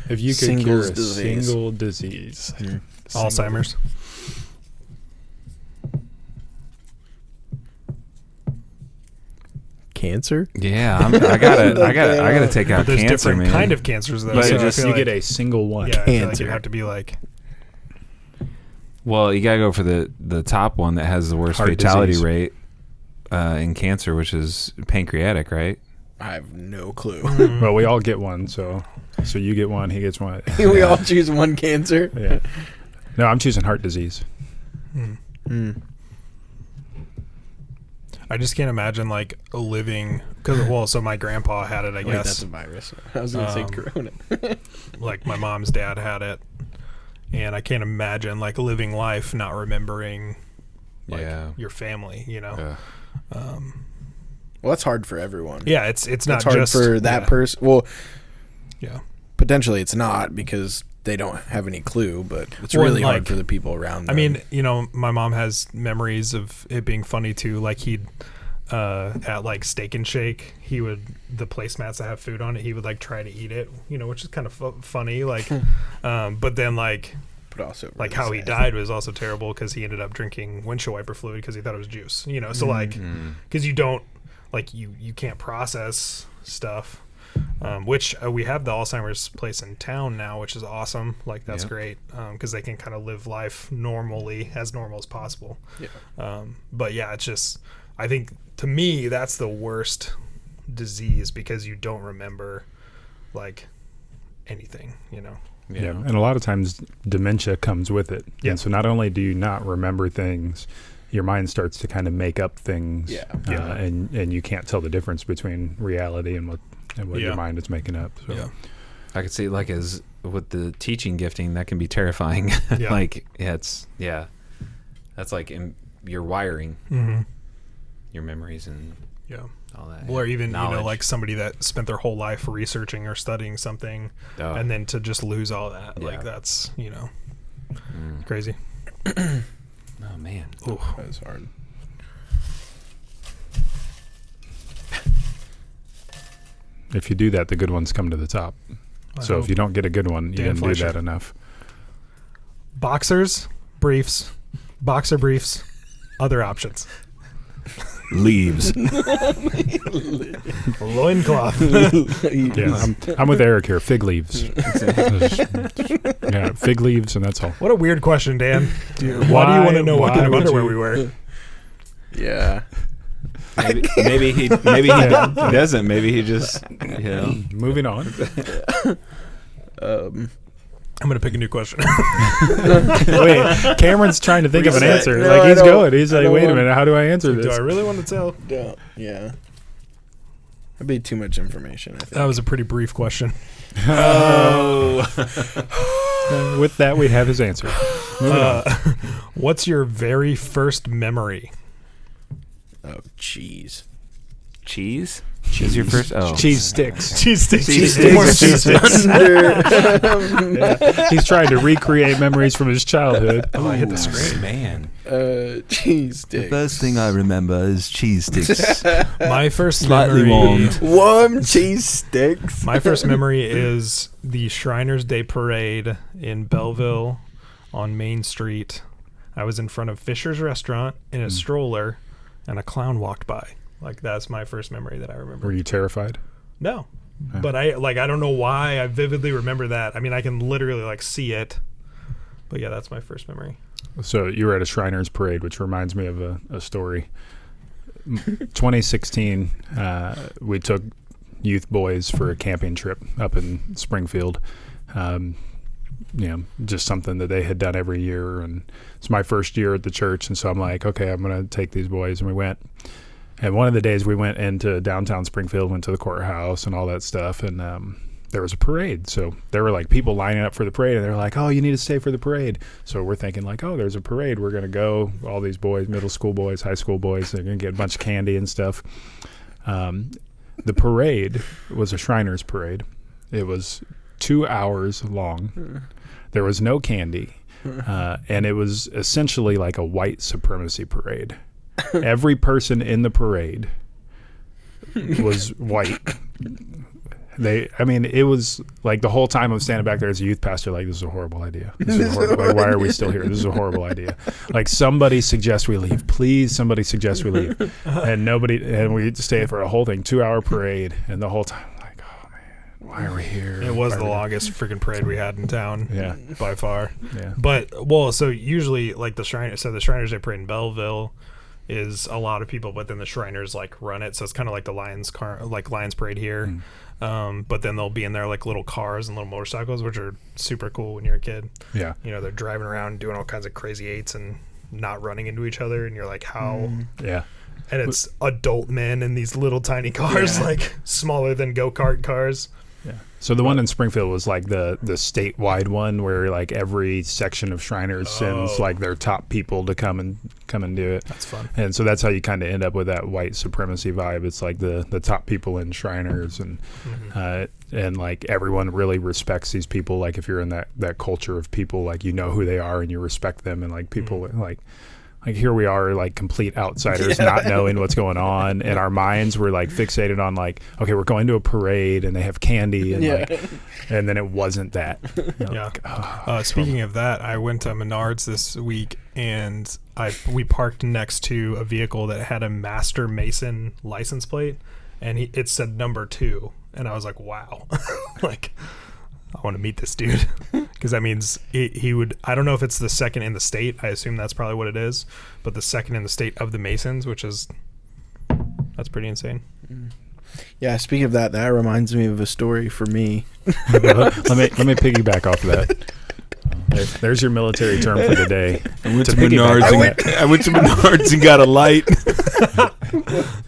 If you could cure a single disease. Alzheimer's. Cancer? Yeah, I gotta take out But there's cancer, different man. kind of cancers though. But So just I feel you like, get a single one. yeah, I feel like cancer. you have to be like, Well, you gotta go for the top one that has the worst Heart fatality disease. rate in cancer, which is pancreatic, right? I have no clue. Well, we all get one, so you get one, he gets one. We all choose one cancer. Yeah. No, I'm choosing heart disease. I just can't imagine like living so my grandpa had it, I Wait, guess. that's a virus. I was going to say corona. Like my mom's dad had it, and I can't imagine like living life not remembering like your family, you know. Yeah. Well, that's hard for everyone. Yeah, it's not It's hard just for that person. Well, Yeah. potentially it's not because they don't have any clue, but it's Well, really like, hard for the people around them. I mean, you know, my mom has memories of it being funny too. Like he'd at like Steak and Shake, the placemats that have food on it, he would like try to eat it, you know, which is kind of funny. Like, but then like also like really how he sad. died was also terrible because he ended up drinking windshield wiper fluid because he thought it was juice, you know. So like, because you don't like you can't process stuff. Which we have the Alzheimer's place in town now, which is awesome. Like that's great because they can kind of live life normally, as normal as possible. Yeah. But yeah, it's just I think to me that's the worst disease because you don't remember like anything, you know. Yeah. And a lot of times dementia comes with it. Yeah. And so not only do you not remember things, your mind starts to kind of make up things. Yeah. And you can't tell the difference between reality and what your mind is making up. So. Yeah. I could see like as with the teaching gifting, that can be terrifying. Yeah. Like that's like your wiring, your memories and all that. Or even you know knowledge. like somebody that spent their whole life researching or studying something, and then to just lose all that, like that's crazy. Oh man. Oh, that was hard. If you do that, the good ones come to the top. So if you don't get a good one, you Dan didn't Fleischer. do that enough. Boxers, briefs, boxer briefs, other options. Leaves. Loincloth. Yeah, I'm with Eric here. Fig leaves. Yeah, fig leaves, and that's all. What a weird question, Dan. Why do you want to know what kind of underwear we wear? Yeah. Maybe he doesn't. Maybe he just Moving on. I'm going to pick a new question. Wait, Cameron's trying to think of an Reset. answer. No, like I he's don't- going. He's I like, don't wait a want- minute, how do I answer Do I this? really want to tell? Yeah. That'd be too much information, I think. That was a pretty brief question. With that, we have his answer. Moving on. What's your very first memory? Oh, jeez. cheese. Is your first? Oh, Cheese sticks. Cheese sticks. Cheese More sticks. cheese sticks. Yeah. He's trying to recreate memories from his childhood. Oh, I hit the screen. man. Cheese sticks. The first thing I remember is cheese sticks. My first Slightly memory. warmed. Warm cheese sticks. My first memory is the Shriners Day Parade in Belleville on Main Street. I was in front of Fisher's Restaurant in a stroller, and a clown walked by. Like, that's my first memory that I remember. Were you terrified? No. But I don't know why I vividly remember that. I mean, I can literally, like, see it. But, yeah, that's my first memory. So you were at a Shriners Parade, which reminds me of a story. 2016, we took youth boys for a camping trip up in Springfield. Just something that they had done every year. And it's my first year at the church. And so I'm like, okay, I'm going to take these boys. And we went. And one of the days we went into downtown Springfield, went to the courthouse and all that stuff. And there was a parade. So there were like people lining up for the parade. And they're like, oh, you need to stay for the parade. So we're thinking like, oh, there's a parade. We're going to go. All these boys, middle school boys, high school boys, they're going to get a bunch of candy and stuff. The parade was a Shriners parade. It was 2 hours long. There was no candy. and it was essentially like a white supremacy parade. Every person in the parade was white. It was like the whole time I'm standing back there as a youth pastor, like, this is a horrible idea. Like, why are we still here? This is a horrible idea. Like, somebody suggests we leave. Please, somebody suggest we leave. And we stayed for a whole thing, 2-hour parade, and the whole time, like, oh man, why are we here? It was the longest freaking parade we had in town. Yeah. By far. Yeah. But, so usually, like, the Shriners Day Parade in Belleville is a lot of people, but then the Shriners, like, run it. So it's kind of like the Lions Parade here. But then they'll be in their like little cars and little motorcycles, which are super cool when you're a kid. Yeah. They're driving around doing all kinds of crazy eights and not running into each other. And you're like, how? Yeah. And it's adult men in these little tiny cars, like smaller than go-kart cars. Yeah. So the one in Springfield was like the statewide one where like every section of Shriners sends like their top people to come and do it. That's fun. And so that's how you kind of end up with that white supremacy vibe. It's like the top people in Shriners and like everyone really respects these people. Like if you're in that culture of people, like you know who they are and you respect them, and like people like here we are, like complete outsiders, not knowing what's going on, and our minds were like fixated on like, okay, we're going to a parade and they have candy, and and then it wasn't that. Speaking of that, I went to Menards this week and we parked next to a vehicle that had a Master Mason license plate, and it said number 2, and I was like, wow, like, I want to meet this dude, because that means he would. I don't know if it's the second in the state. I assume that's probably what it is, but the second in the state of the Masons, that's pretty insane. Yeah. Speaking of that reminds me of a story for me. let me piggyback off of that. There's your military term for the day. I went to Menards and got a light.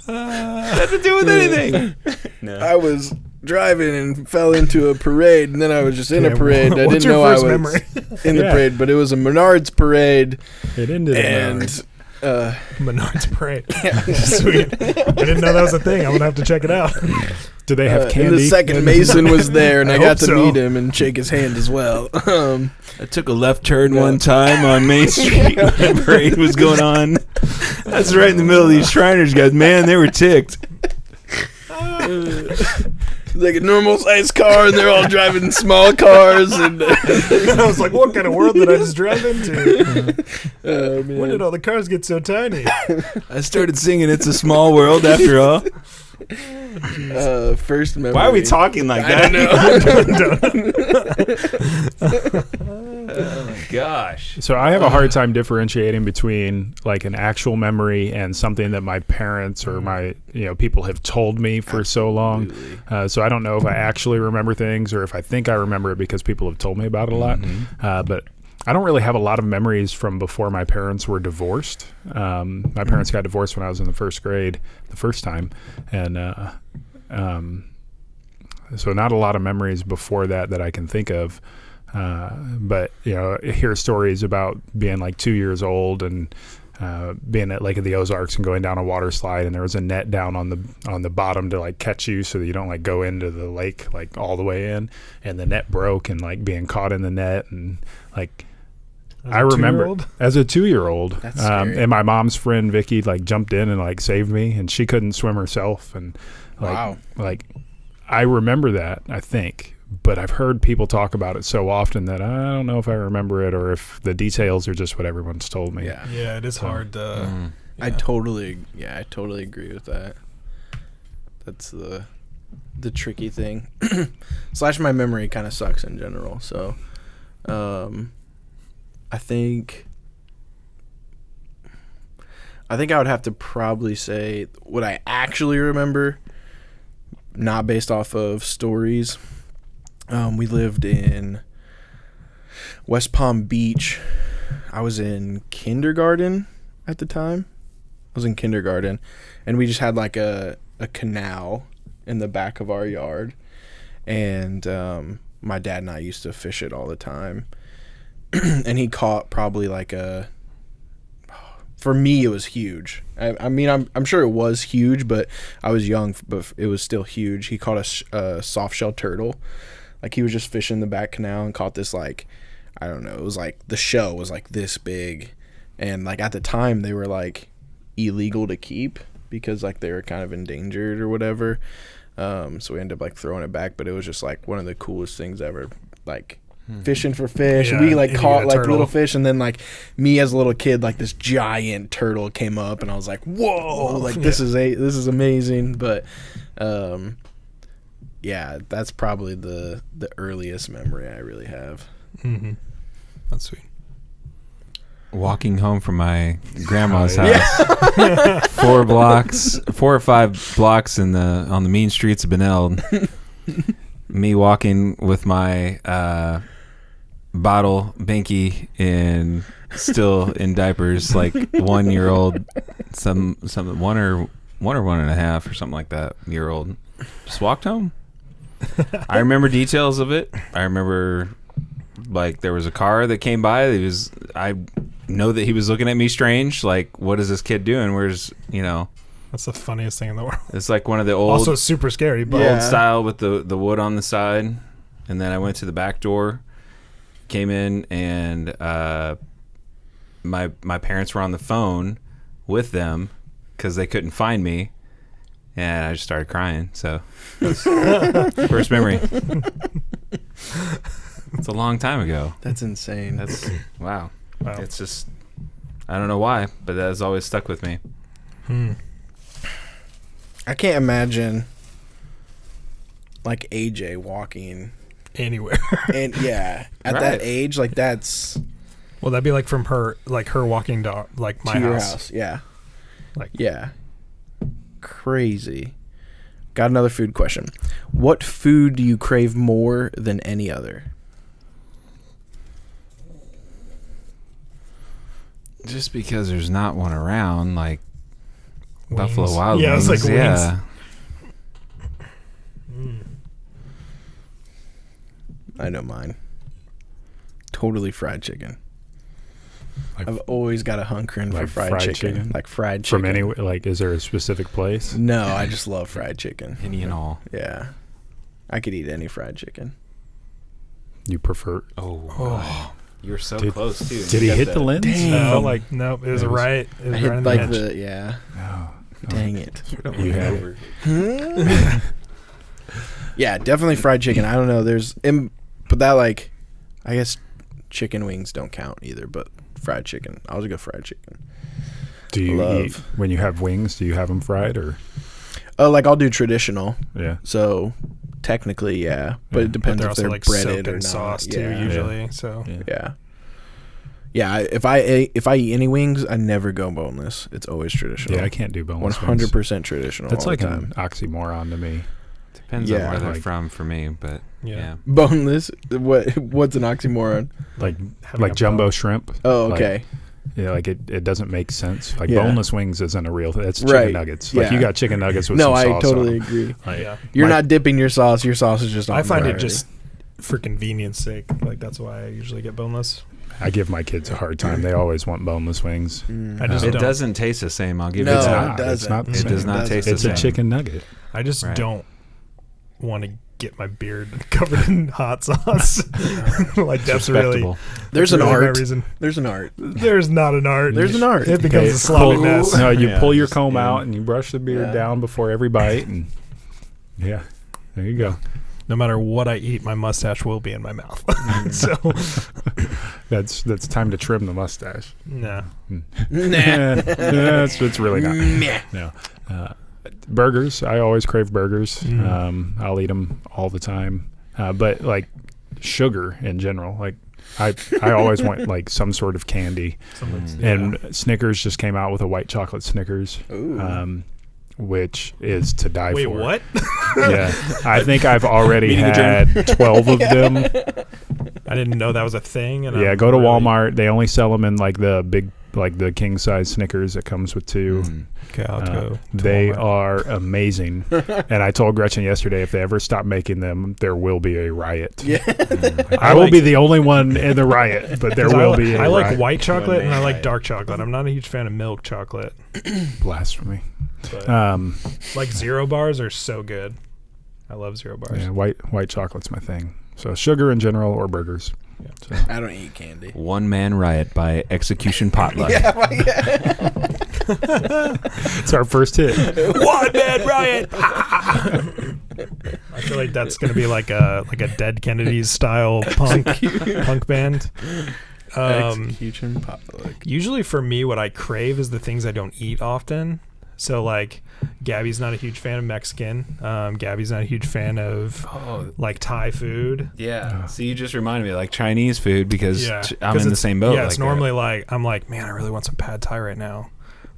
Nothing to do with anything. No. I was driving and fell into a parade, and then I was just in a parade. I didn't know I was in the parade, but it was a Menards parade. It ended Menards parade. Sweet. I didn't know that was a thing. I'm gonna have to check it out. Do they have candy? And the second Mason was there, and I got to meet him and shake his hand as well. I took a left turn one time on Main Street when the parade was going on. That's right in the middle of these Shriners guys. Man, they were ticked. Like a normal sized car, and they're all driving small cars. And I was like, what kind of world did I just drive into? When did all the cars get so tiny? I started singing It's a Small World after all. First memory. Why are we talking like that? I don't know. Oh my gosh. So I have a hard time differentiating between like an actual memory and something that my parents or my people have told me for so long. So I don't know if I actually remember things or if I think I remember it because people have told me about it a lot. But I don't really have a lot of memories from before my parents were divorced. My parents got divorced when I was in the first grade the first time. And so not a lot of memories before that I can think of. But I hear stories about being like 2 years old and being at Lake of the Ozarks and going down a water slide, and there was a net down on the bottom to like catch you so that you don't like go into the lake like all the way in, and the net broke and like being caught in the net, and like I remember as a 2-year-old, and my mom's friend Vicky like jumped in and like saved me, and she couldn't swim herself, and like I remember that, I think. But I've heard people talk about it so often that I don't know if I remember it or if the details are just what everyone's told me. Yeah, it is hard to... I totally agree with that. That's the tricky thing. / my memory kind of sucks in general. So I think I would have to probably say what I actually remember, not based off of stories. We lived in West Palm Beach. I was in kindergarten at the time. And we just had like a canal in the back of our yard. And my dad and I used to fish it all the time. And he caught probably like for me it was huge. I mean I'm sure it was huge, but I was young, but it was still huge. He caught a soft shell turtle. Like he was just fishing the back canal and caught this like, I don't know, it was like the show was like this big, and like at the time they were like illegal to keep because like they were kind of endangered or whatever. So we ended up like throwing it back, but it was just like one of the coolest things ever, like fishing for fish. Yeah, we like and caught like turtle. little fish, and then like me as a little kid, like this giant turtle came up, and I was like, whoa, like this is amazing. But yeah, that's probably the earliest memory I really have. That's sweet. Walking home from my grandma's house, 4 or 5 blocks on the mean streets of Beneld. Me walking with my bottle Binky and still in diapers, like 1 year old, some 1 or 1.5 or something like that year old. Just walked home. I remember details of it. I remember like there was a car that came by. I know that he was looking at me strange, like, what is this kid doing? Where's, That's the funniest thing in the world. it's like one of the old, Also super scary, but old style with the wood on the side. And then I went to the back door, came in, and my parents were on the phone with them because they couldn't find me, and I just started crying. So first memory. It's a long time ago. That's insane. That's wow. It's just, I don't know why, but that has always stuck with me. I can't imagine like AJ walking anywhere. and at that age, like that's Well, that'd be like from her walking to like my to your house. house. Yeah. Like Crazy. Got another food question. What food do you crave more than any other? Just because there's not one around, like Wings. Buffalo Wild Yeah, Wings. it's like yeah. I know mine. Totally fried chicken. Like, I've always got a hunkering for like fried chicken. Like fried from chicken. any, like, is there a specific place? No, I just love fried chicken. Any and all. Yeah. I could eat any fried chicken. You prefer? Oh. You're so Did- close too. Did he hit the lens? Dang. I felt like No, it was It was- right. It was I hit right on the like edge. no. Dang it. You had it. Yeah, definitely fried chicken. I don't know. But that, like, I guess chicken wings don't count either, but fried chicken. I'll just go fried chicken. Do you Love. eat when you have wings? Do you have them fried or? Oh, like I'll do traditional. Yeah. So technically, yeah, but Yeah. it depends They're if also they're like breaded soaked or in not. sauce too, yeah. usually. So Yeah. If I eat any wings, I never go boneless. It's always traditional. Yeah, I can't do boneless wings. 100% traditional. That's all like the an time. oxymoron to me. Depends Yeah, on where they're like- from for me, but yeah. Boneless. What's an oxymoron? Like Having a jumbo bone. shrimp. Oh, Like, okay. Yeah, like it doesn't make sense. Like Yeah. boneless wings isn't a real thing. That's chicken Right. nuggets. Like Yeah. you got chicken nuggets with No, some I sauce totally on 'em. agree. Like, Yeah. You're my- not dipping your sauce. Your sauce is just on I find there. it just for convenience sake. Like that's why I usually get boneless. I give my kids a hard time. They always want boneless wings. I just It don't. doesn't taste the same. I'll give No, you It's that. it not. doesn't. It's not the It same. does not taste the It's same. a chicken nugget. I just Right. don't want to get my beard covered in hot sauce. Like that's really Respectable. There's that's an really my art. reason. There's an art. There's not an art. There's an art. It becomes a sloppy mess. No, you Yeah, pull your just- comb yeah. out and you brush the beard Yeah. down before every bite, and yeah, there you go. No matter what I eat, my mustache will be in my mouth. So That's time to trim the mustache. nah. It's really not. Meh. No. Burgers. I always crave burgers. Mm. I'll eat them all the time. But like sugar in general, like I always want like some sort of candy. And Snickers just came out with a white chocolate Snickers, Ooh. which is to die Wait, for. what? Yeah, I think I've already Meeting had 12 of them. I didn't know that was a thing. And Yeah, I'm go to really- Walmart. They only sell them in like the big, like the king size Snickers that comes with two. Okay, I'll go. to They Walmart. are amazing. And I told Gretchen yesterday, if they ever stop making them, there will be a riot. Yeah. I will be the only one in the riot, but there 'Cause will be a I like riot. white chocolate and I like riot. dark chocolate. I'm not a huge fan of milk chocolate. Blasphemy. But like zero bars are so good. I love zero bars. Yeah, white chocolate's my thing. So sugar in general or burgers. So. I don't eat candy. One Man Riot by Execution Potluck. It's our first hit. One Man Riot. I feel like that's gonna be like a Dead Kennedys style punk band. Execution Potluck. Usually for me, what I crave is the things I don't eat often. So like, Gabby's not a huge fan of Mexican. Gabby's not a huge fan of like Thai food. Yeah. So you just reminded me like Chinese food because I'm in the same boat. Yeah, like it's normally like I'm like, man, I really want some pad Thai right now,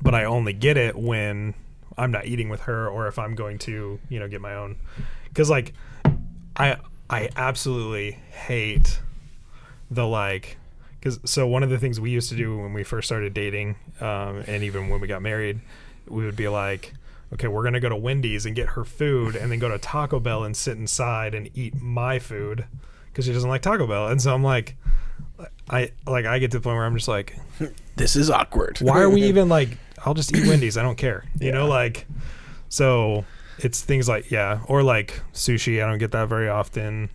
but I only get it when I'm not eating with her or if I'm going to, get my own. Because like, I absolutely hate the like. So one of the things we used to do when we first started dating, and even when we got married, we would be like, okay, we're gonna go to Wendy's and get her food, and then go to Taco Bell and sit inside and eat my food because she doesn't like Taco Bell. And so I'm like, I get to the point where I'm just like, this is awkward. Why are we even like? I'll just eat Wendy's. I don't care. You know, like, so it's things like or like sushi. I don't get that very often.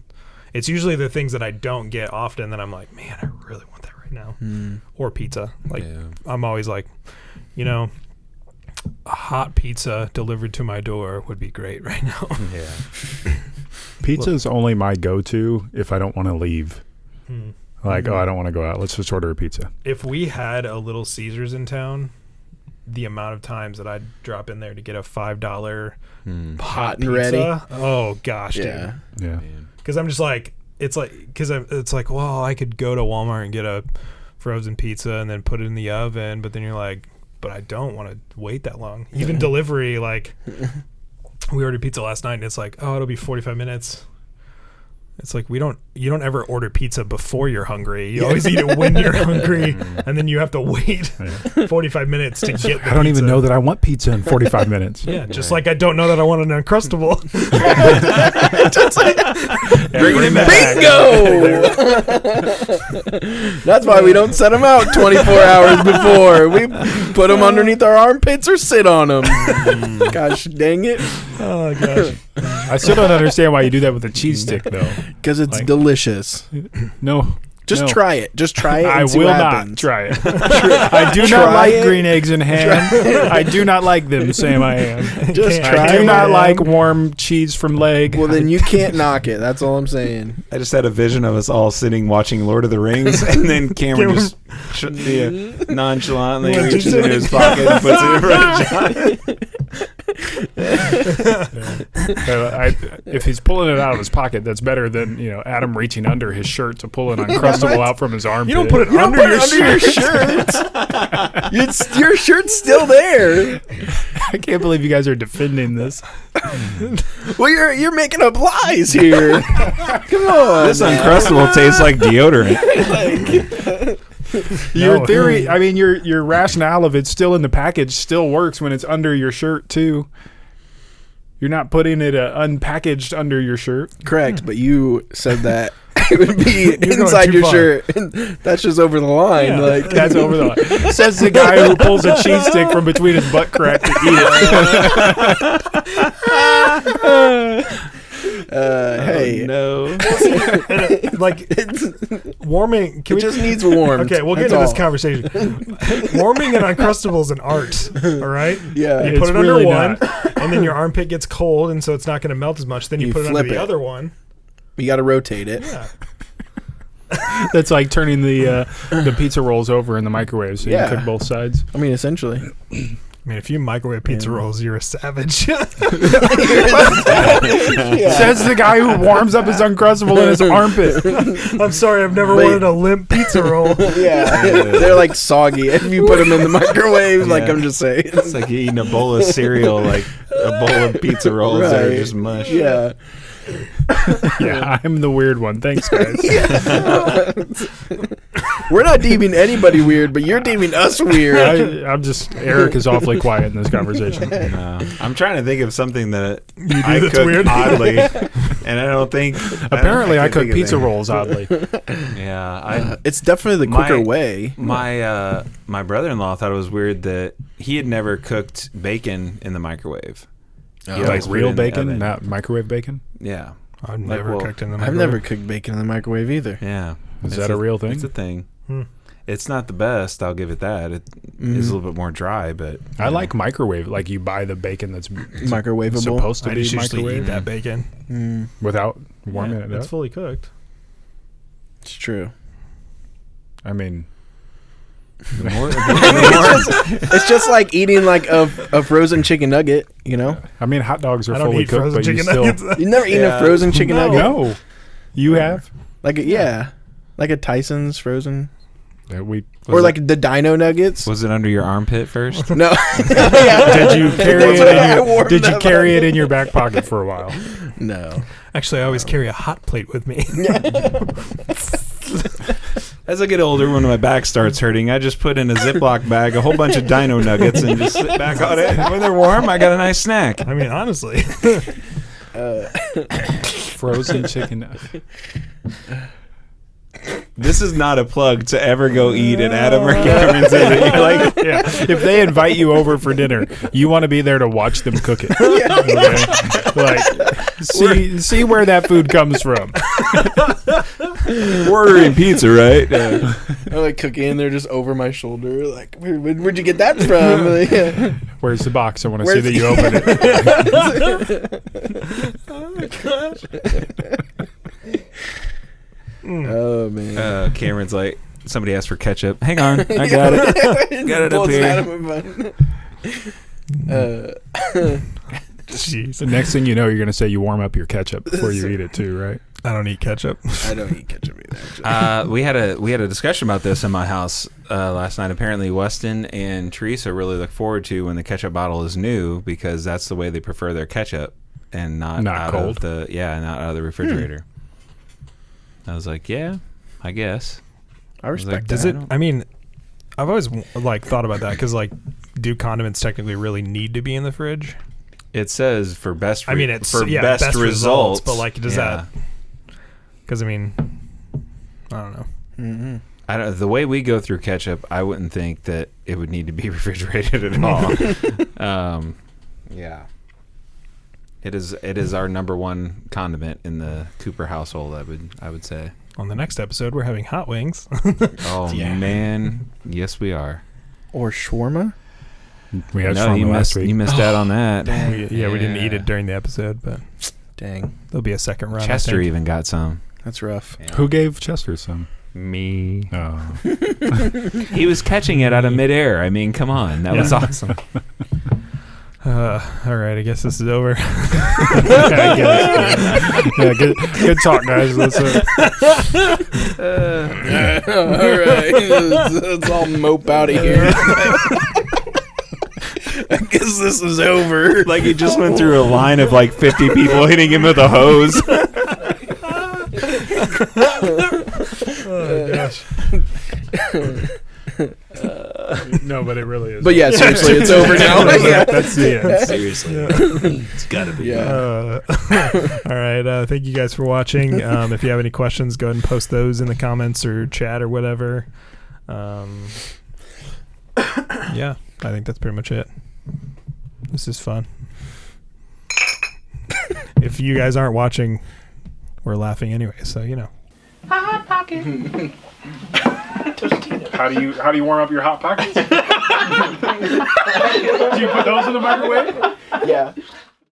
It's usually the things that I don't get often that I'm like, man, I really want that right now. Or pizza. Like, I'm always like, a hot pizza delivered to my door would be great right now. Pizza is only my go-to if I don't want to leave. Like, I don't want to go out. Let's just order a pizza. If we had a Little Caesars in town, the amount of times that I'd drop in there to get a $5 hot and pizza. ready. Oh gosh, dude. Yeah. Because I'm just like, it's like, well, I could go to Walmart and get a frozen pizza and then put it in the oven, but then you're like, but I don't want to wait that long. Even delivery, like, we ordered pizza last night and it's like, oh, it'll be 45 minutes. It's like you don't ever order pizza before you're hungry. You always eat it when you're hungry, and then you have to wait 45 minutes to get the pizza. I don't even know that I want pizza in 45 minutes. Yeah, just like I don't know that I want an Uncrustable. Bring it back. Bingo! That's why we don't set them out 24 hours before. We put them underneath our armpits or sit on them. Gosh dang it. Oh, gosh. I still don't understand why you do that with a cheese stick, though. Because it's delicious. No. Just try it. Just try it. I And see will what not happens. try it. I do not like green eggs and ham. I do not like them, Sam. I am. Just try I do it. not like warm cheese from leg. Well, then you can't knock it. That's all I'm saying. I just had a vision of us all sitting watching Lord of the Rings, and then Cameron just nonchalantly reaches into his pocket and puts it in front of John. If he's pulling it out of his pocket, that's better than Adam reaching under his shirt to pull an Uncrustable out from his armpit. You don't put it under your shirt. Your shirt's still there. I can't believe you guys are defending this. Well, you're making up lies here. Come on. This Uncrustable tastes like deodorant. Your theory, I mean, your rationale of it's still in the package still works when it's under your shirt too. You're not putting it unpackaged under your shirt. Correct, but you said that it would be inside your shirt. That's just over the line. Yeah, like that's over the line. Says the guy who pulls a cheese stick from between his butt crack to eat it. Hey, no. Like, warming. it just needs warmed. Okay, we'll get That's into this all. conversation. Warming an Uncrustable is an art. All right. Yeah, You It's put it under really one, not. and then your armpit gets cold, and so it's not going to melt as much. Then you put it under flip the it. other one. you got to rotate it. Yeah. That's like turning the pizza rolls over in the microwave so you can cook both sides. I mean, essentially. I mean, if you microwave pizza rolls, you're a savage. Yeah. Says the guy who warms up his Uncrustable in his armpit. I'm sorry, I've never Wait. wanted a limp pizza roll. Yeah, they're like soggy if you put them in the microwave. Like I'm just saying. It's like you eating a bowl of cereal, like a bowl of pizza rolls that are Right. just mush. Yeah. Yeah, I'm the weird one. Thanks, guys. We're not deeming anybody weird, but you're deeming us weird. I'm just Eric is awfully quiet in this conversation. No. I'm trying to think of something that do I that's cook weird? oddly, and I don't think. Apparently, I cook think of pizza anything. rolls oddly. Yeah, It's definitely the quicker way. My brother-in-law thought it was weird that he had never cooked bacon in the microwave. He Like always put it real in the bacon, oven. not microwave bacane. Yeah, I've never cooked in the I've microwave. never cooked bacon in the microwave either. yeah. Is that a real thing? It's a thing. It's not the best. I'll give it that. It is a little bit more dry, but I like microwave. Like you buy the bacon that's microwavable. Supposed to I be just usually eat microwave that bacon without warming it up. It's fully cooked. It's true. I mean, it's just like eating like a frozen chicken nugget, you know? I mean, hot dogs are I don't fully eat cooked, frozen but you chicken still... nuggets. You never eaten a frozen chicken nugget? No. You have? Like like a Tyson's frozen. Yeah, or like the Dino Nuggets. Was it under your armpit first? No. Did you carry it in your back pocket for a while? No. Actually, I always carry a hot plate with me. As I get older, when my back starts hurting, I just put in a Ziploc bag a whole bunch of Dino Nuggets and just sit back on it. When they're warm, I got a nice snack. I mean, honestly. Frozen chicken. This is not a plug to ever go eat at Adam or Cameron's. Like, yeah, if they invite you over for dinner, you want to be there to watch them cook it. Okay? Like, see where that food comes from. we're ordering pizza, right? I like cooking in there just over my shoulder. Like, where'd you get that from? Where's the box? I want to see that you open it. Oh man! Cameron's like, somebody asked for ketchup. Hang on, I got it. Got it up here. Jeez. The next thing you know, you're going to say you warm up your ketchup before you eat it too, right? I don't eat ketchup. I don't eat ketchup either. We had a discussion about this in my house last night. Apparently, Weston and Teresa really look forward to when the ketchup bottle is new because that's the way they prefer their ketchup and not out cold. of not out of the refrigerator. I was like, yeah, I guess. I respect Does that. it? I mean, I've always like thought about that because like, do condiments technically really need to be in the fridge? It says for best. I mean, it's for best results, but like, does yeah. that? Because I mean, I don't know. Mm-hmm. I don't. The way we go through ketchup, I wouldn't think that it would need to be refrigerated at all. Yeah. It is our number one condiment in the Cooper household. I would say. On the next episode, we're having hot wings. Oh man, yes we are. Or shawarma. We had no, shawarma last week. You missed out on that. We didn't eat it during the episode, but dang, there'll be a second run. Chester even got some. That's rough. Yeah. Who gave Chester some? Me. Oh. He was catching it out of midair. I mean, come on, that was awesome. All right, I guess this is over. I guess. Yeah, good talk, guys. Let's, all right, let's all mope out of here. I guess this is over. Like he just went through a line of like 50 people hitting him with a hose. Oh gosh. no, but it really is. But yeah, seriously, it's over now. That's the end. Seriously, it's gotta be. Yeah. All right. Thank you guys for watching. If you have any questions, go ahead and post those in the comments or chat or whatever. Yeah, I think that's pretty much it. This is fun. If you guys aren't watching, we're laughing anyway, so you know. Hot Pocket. How do you warm up your hot pockets? Do you put those in the microwave? Yeah.